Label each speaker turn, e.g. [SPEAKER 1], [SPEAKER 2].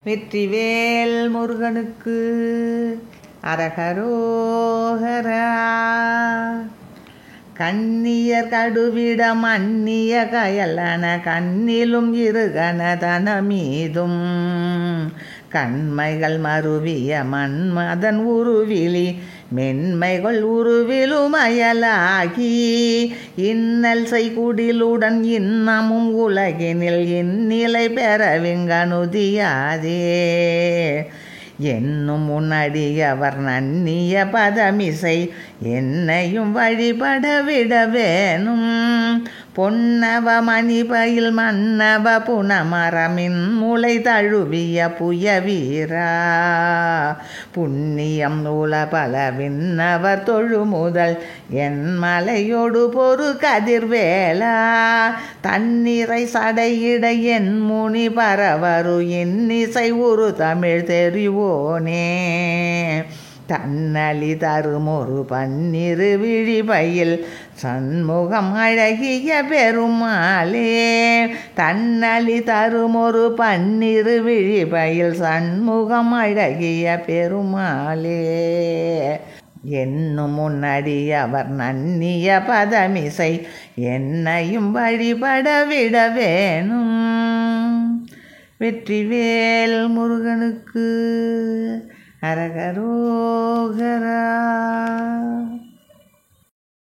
[SPEAKER 1] வெற்றிவேல் முருகனுக்கு அரகரோகரா. கண்ணியர் கடுவிடம் அந்நிய கயலன கண்ணிலும் இருகன தனமீதும் கண்மைகள் மருவிய மன்மதன் உருவிலி மென்மைகள் உருவிலும் அயலாகி இன்னல் செய்குடிலுடன் இன்னமும் உலகினில் இந்நிலை பெறவிங்கனுதியாதே என்னும் உன்னடியவர் நன்னிய பதமிசை என்னையும் வழிபட விட வேணும் பொன்னவ மணிபயில் மன்னவ புனமரமின் முளை தழுவிய புய வீரா புண்ணியம் நூல பல விண்ணவர் தொழுமுதல் என் மலையொடு பொறு கதிர்வேலா தன்னிறை சடையிட என் முனி பரவரு இன்னிசை உரு தமிழ் தெரிவோனே தன்னலி தருமொரு பன்னிரு விழிபயில் சண்முகம் அழகிய பெருமாளே தன்னலி தருமொரு பன்னிரு விழிபயில் சண்முகம் அழகிய பெருமாளே என்னும் முன்னடியவர் நன்னிய பதமிசை என்னையும் வழிபட விட வேணும். வெற்றிவேல் முருகனுக்கு அரகரோகரா.